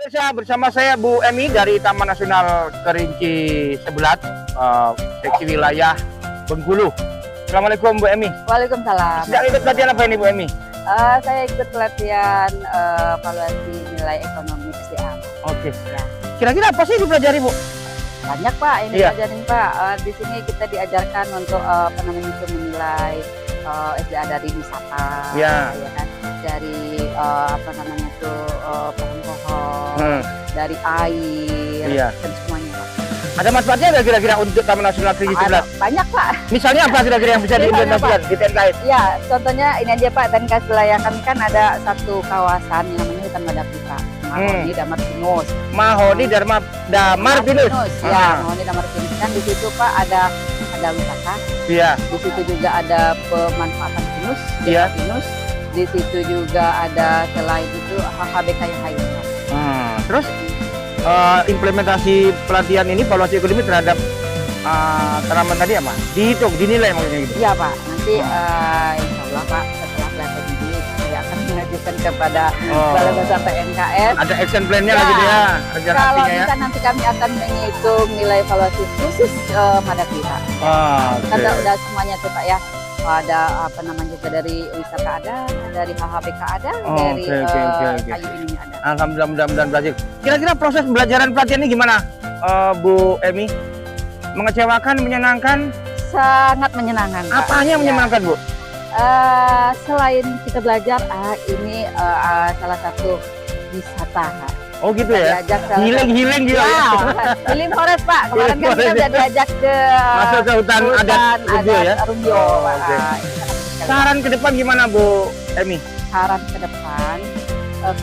Pemirsa, bersama saya Bu Emi dari Taman Nasional Kerinci Sebelat, seksi wilayah Bengkulu. Assalamualaikum Bu Emi. Waalaikumsalam. Sedang ikut pelatihan apa ini Bu Emi? Saya ikut pelatihan evaluasi nilai ekonomi SDA. Oke. Ya. Kira-kira apa sih dipelajari Bu? Banyak Pak, ini Iya. pelajaran Pak. Di sini kita diajarkan untuk menilai SDA dari wisata, Iya. ya kan? Dari pohon-pohon, dari air, Iya. dan semuanya Pak. Ada manfaatnya nggak kira-kira untuk Taman Nasional Kerinci Sebelat? Banyak Pak. Misalnya apa kira-kira yang bisa Misalnya, diimplementasikan di terkait? Ya, contohnya ini aja Pak, dan wilayah kami kan ada satu kawasan yang namanya hutan Madapi Pak. Mahoni Damar Pinus. Mahoni Damar Pinus. Ya, Mahoni Damar Pinus. Kan di situ Pak ada wisata. Iya. Di situ juga ada pemanfaatan pinus, Iya. pinus. Di situ juga ada selain itu HHBK yang lain. Terus implementasi pelatihan ini evaluasi ekonomi terhadap tanaman tadi apa? Dihitung, dinilai maksudnya gitu. Iya Pak, nanti insya Allah Pak setelah pelatihan ini saya akan mengajukan kepada Balai Besar TNKS. Ada action plan-nya Ya, lagi dia, rencana Kalau nantinya ya. bisa nanti kami akan menghitung nilai evaluasi khusus Madapi Pak. Oke. Karena udah semuanya tuh Pak ya. Ada juga dari wisata ada, dari HHBK ada, dari Oke. kayu ininya ada. Alhamdulillah, mudah-mudahan berhasil. Kira-kira proses pembelajaran pelatihan ini gimana, Bu Emi? Mengecewakan, menyenangkan? Sangat menyenangkan Pak. Apanya yang menyenangkan Bu? Selain kita belajar, ini salah satu wisata. Oh gitu ya? Healing juga Ya, ya? healing forest Pak. Kemarin kan Healing kita forest. udah diajak ke Masuk ke hutan adat Rumbio ya? Rumbio, Oh, Pak. oke. Ini sangat sekali. Saran ke depan gimana Bu Emi? Saran ke depan,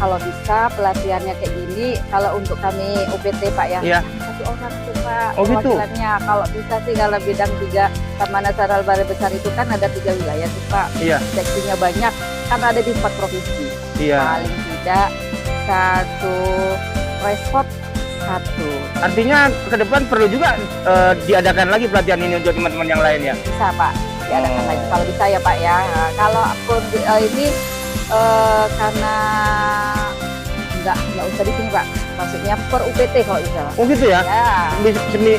kalau bisa pelatihannya kayak gini, kalau untuk kami UPT Pak ya, Iya. satu orang tuh Pak Oh, gitu? perwakilannya. Kalau bisa sih kalau bidang 3 Taman Nasional Balai Besar itu kan ada 3 wilayah tuh Pak. Iya. Seksinya banyak, kan ada di 4 provinsi. Iya. Paling tidak 1 respot 1. Artinya ke depan perlu juga diadakan lagi pelatihan ini untuk teman-teman yang lain ya? Bisa Pak, diadakan lagi kalau bisa ya Pak ya. Nah, kalaupun ini karena nggak usah di sini Pak, maksudnya per UPT kalau bisa. Oh gitu ya? Ya.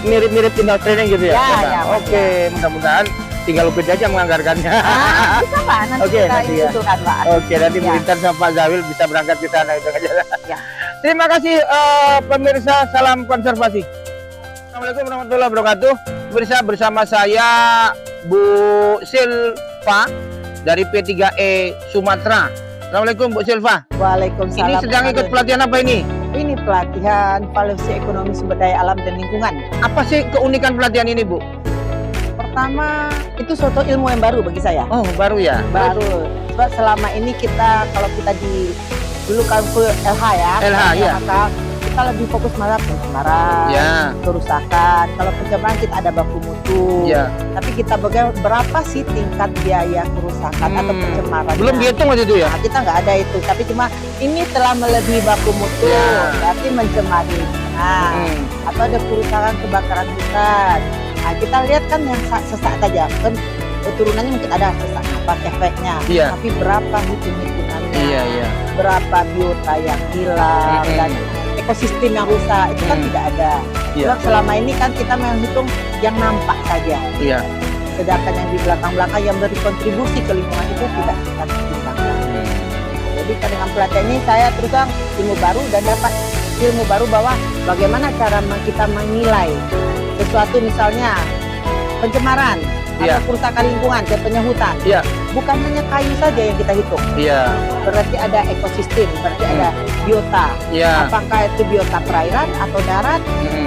Mirip-mirip tinggal training gitu ya? Ya, Pak? ya, Oke, mudah-mudahan tinggal UPT aja menganggarkannya. Bisa Pak, nanti Oke, kita nanti ya. usulkan Pak. Oke, nanti Bu Ya. Intan sama Pak Zawil bisa berangkat ke sana itu aja. Ya. Terima kasih pemirsa, salam konservasi. Assalamualaikum warahmatullahi wabarakatuh. Pemirsa, bersama saya Bu Silva dari P3E Sumatera. Assalamualaikum Bu Silva. Waalaikumsalam. Ini sedang ikut pelatihan apa ini? Ini pelatihan evaluasi ekonomi sumber daya alam dan lingkungan. Apa sih keunikan pelatihan ini Bu? Pertama, itu suatu ilmu yang baru bagi saya. Oh, baru ya? Baru. Sebab selama ini kalau kita dulu kan ke LH ya. LH, ya. Maka kita lebih fokus pada pencemaran, Ya. kerusakan. Kalau pencemaran kita ada baku mutu. Ya. Tapi kita berapa sih tingkat biaya kerusakan atau pencemaran? Belum dihitung waktu itu ya? Nah, kita nggak ada itu, tapi cuma ini telah melebihi baku mutu, Ya. berarti mencemari. Nah, atau ada kerusakan kebakaran hutan. Nah, kita lihat kan yang sesak saja, kan turunannya mungkin ada sesak apa efeknya, Iya. tapi berapa hitung-hitungannya, Iya. berapa biota yang hilang dan ekosistem yang rusak itu kan tidak ada. Iya. Sebab selama ini kan kita menghitung yang nampak saja, Iya. sedangkan yang di belakang-belakang yang berkontribusi ke lingkungan itu tidak kita pertimbangkan. Jadi dengan pelatihan ini saya terus terang ilmu baru dan dapat ilmu baru bahwa bagaimana cara kita menilai sesuatu, misalnya pencemaran Iya. atau kerusakan lingkungan, contohnya hutan. Iya. Bukan hanya kayu saja yang kita hitung, Iya. berarti ada ekosistem, berarti ada biota. Iya. Apakah itu biota perairan atau darat,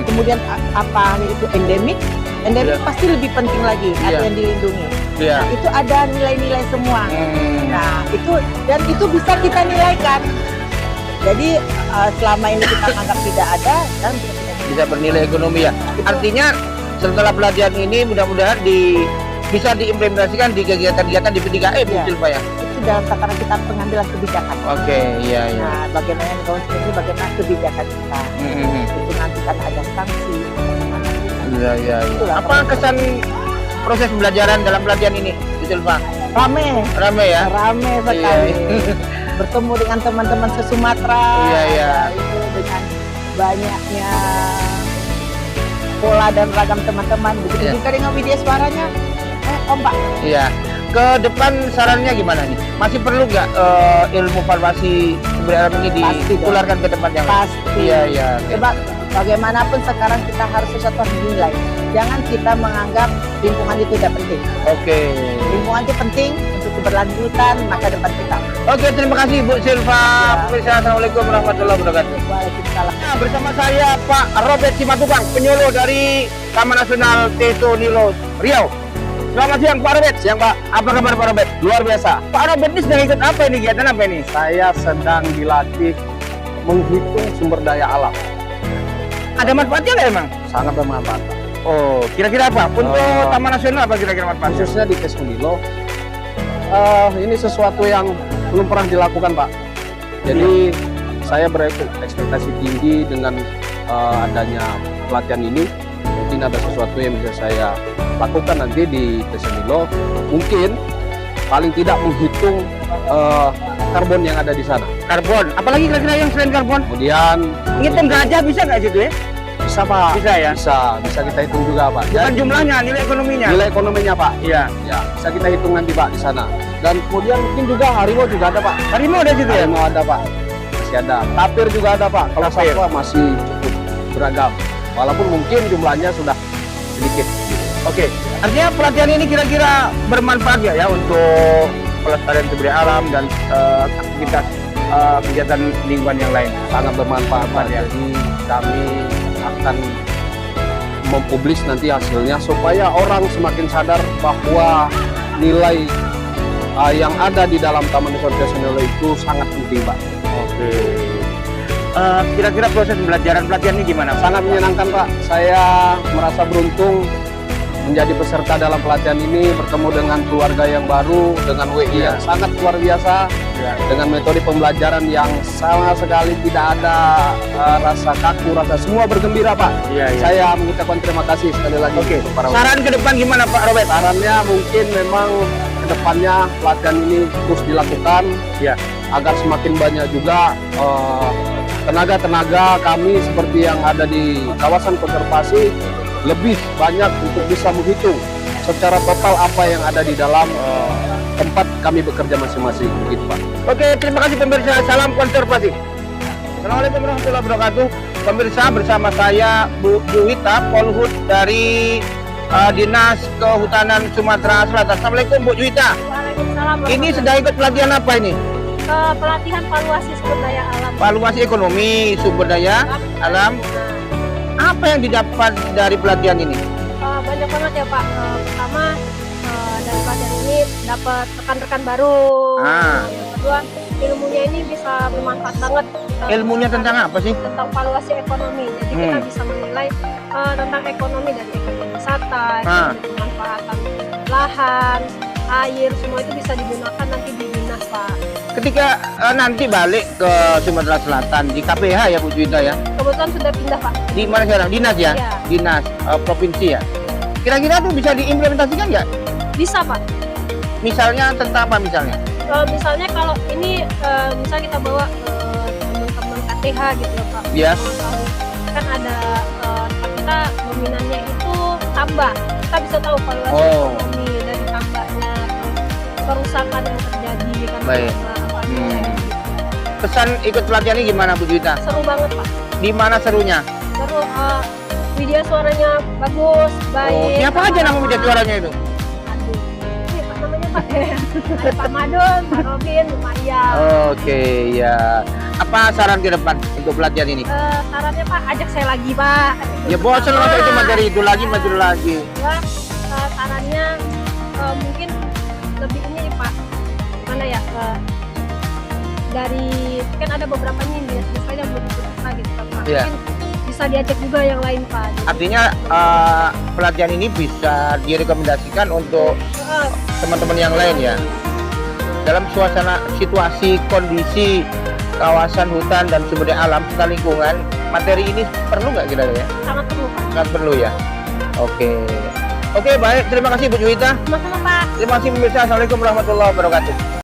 kemudian apa itu endemik Iya. pasti lebih penting lagi Iya. atau yang dilindungi. Iya. Nah, itu ada nilai-nilai semua. Nah, itu bisa kita nilaikan. Jadi selama ini kita anggap tidak ada dan Bisa bernilai ekonomi ya. Artinya setelah pelatihan ini mudah-mudahan bisa diimplementasikan di kegiatan-kegiatan di P3E Bu Iya. Silva ya. itu dalam tataran kita pengambilan kebijakan. Oke, iya. Nah, bagaimana yang ini bagaimana kebijakan kita. Itu nanti kan ada sanksi. Iya. Itulah Apa kesan proses pembelajaran dalam pelatihan ini Bu Silva? Rame Rame sekali. sekali. Bertemu dengan teman-teman se-Sumatera. Iya. Itu dengan banyaknya pola dan ragam teman-teman. Begitu Iya. juga dengan media suaranya. Kompak. Iya. Ke depan sarannya gimana nih? Masih perlu nggak ilmu farmasi sumber daya alam ini Pasti dong. ditularkan ke tempat yang lain? Pasti. Iya, iya. Oke. Coba bagaimanapun sekarang kita harus sesuatu harus dinilai. Jangan kita menganggap lingkungan itu tidak penting. Oke. Lingkungan itu penting untuk keberlanjutan masa depan kita. Oke, terima kasih Bu Silva. Ya. Pemirsa, Assalamualaikum warahmatullahi wabarakatuh. Waalaikumsalam. Nah, bersama saya Pak Robert Simatupang, penyuluh dari Taman Nasional Teto Nilo Riau. Selamat siang Pak Robert. Siang Pak. Apa kabar Pak Robert? Luar biasa. Pak Robert ini sedang ikut apa ini? Kegiatan apa ini? Saya sedang dilatih menghitung sumber daya alam. Ada manfaatnya nggak emang? Sangat bermanfaat. Oh, kira-kira apa? Untuk Taman Nasional apa kira-kira manfaatnya? Khususnya di Teto Nilo, ini sesuatu yang belum pernah dilakukan, Pak. Jadi saya berekspektasi tinggi dengan adanya pelatihan ini. Mungkin ada sesuatu yang bisa saya lakukan nanti di Teto Nilo. Mungkin paling tidak menghitung karbon yang ada di sana. Karbon. Apalagi kira-kira yang selain karbon? Kemudian Ngitung gajah bisa nggak situ ya? bisa, Pak. Bisa ya? Bisa kita hitung juga, Pak. Bukan Jadi, jumlahnya, nilai ekonominya. nilai ekonominya, Pak. Iya. Ya, bisa kita hitung nanti, Pak, di sana. Dan kemudian mungkin juga harimau juga ada, Pak. Harimau ada situ ya? Harimau ada, Pak. Masih ada. Tapir juga ada, Pak. Kalau Tapir. satwa masih cukup beragam. Walaupun mungkin jumlahnya sudah sedikit. Oke. Artinya pelatihan ini kira-kira bermanfaat nggak ya untuk pelestarian sumber daya alam dan aktivitas kegiatan lingkungan yang lain? Sangat bermanfaat, Pak. Ya. Jadi kami akan mempublish nanti hasilnya supaya orang semakin sadar bahwa nilai yang ada di dalam Taman Nasional itu sangat penting, Pak. Oke. Kira-kira proses pembelajaran pelatihan ini gimana? Sangat menyenangkan, Pak. Saya merasa beruntung menjadi peserta dalam pelatihan ini, bertemu dengan keluarga yang baru, dengan WI yang sangat luar biasa, dengan metode pembelajaran yang sama sekali tidak ada rasa kaku, rasa semua bergembira, Pak. Iya, iya. Saya mengucapkan terima kasih sekali lagi Oke. untuk para Saran ke depan gimana Pak Robert? sarannya mungkin memang kedepannya pelatihan ini terus dilakukan, Ya. agar semakin banyak juga tenaga-tenaga kami seperti yang ada di kawasan konservasi lebih banyak untuk bisa menghitung secara total apa yang ada di dalam tempat kami bekerja masing-masing, begitu, Pak. Oke, terima kasih pemirsa. Salam konservasi. Assalamualaikum warahmatullahi wabarakatuh. Pemirsa, bersama saya Bu Juwita, Polhut dari Dinas Kehutanan Sumatera Selatan. Assalamualaikum Bu Juwita. Waalaikumsalam. Ini sedang ikut pelatihan apa ini? Pelatihan valuasi sumber daya alam. Valuasi ekonomi sumber daya alam. Apa yang didapat dari pelatihan ini? Banyak banget ya Pak. Pertama dari pelatihan ini dapat rekan-rekan baru. Yang kedua ilmunya ini bisa bermanfaat banget. Ilmunya tentang apa sih? Tentang valuasi ekonomi. Jadi kita bisa menilai tentang ekonomi dari ekonomi wisata, ekonomi pemanfaatan lahan, air, semua itu bisa digunakan nanti di dinas Pak. Ketika nanti balik ke Sumatera Selatan di KPH ya Bu Juwita ya. Kebetulan sudah pindah Pak. Di mana sekarang? Dinas ya? Iya. Dinas provinsi ya. Kira-kira tuh bisa diimplementasikan nggak? Bisa Pak. Misalnya tentang apa misalnya? Misalnya kalau ini misal kita bawa ke teman-teman KTH gitu ya Pak. Iya. Kan ada tempat kita dominannya itu tambak. Kita bisa tahu valuasi Oh. ekonomi dari tambaknya, kerusakan yang terjadi kan. Baik. Apa, Pesan ikut pelatihan ini gimana Bu Juwita? Seru banget Pak. Di mana serunya? Terus video suaranya bagus, baik. Oh, siapa aja nama video suaranya itu? Aduh, ini Pak namanya Pak. Ada Pak Madon, Pak Robin, Bu Maria. Oke ya. Apa saran ke depan untuk pelatihan ini? Sarannya Pak, ajak saya lagi Pak. Ya bosan masa itu materi itu lagi, materi lagi. Ya, sarannya mungkin lebih ini Pak, mana ya, dari kan ada beberapa nih misalnya belum pernah gitu Pak. Iya. Mungkin bisa diajak juga yang lain Pak. Artinya pelatihan ini bisa direkomendasikan untuk teman-teman yang lain ya. Dalam suasana situasi kondisi kawasan hutan dan sumber daya alam serta lingkungan, materi ini perlu nggak kira-kira ya? Sangat perlu Pak. Sangat perlu ya. Oke, baik. Terima kasih Bu Juwita. Sama-sama Pak. Terima kasih pemirsa. Assalamualaikum warahmatullahi wabarakatuh.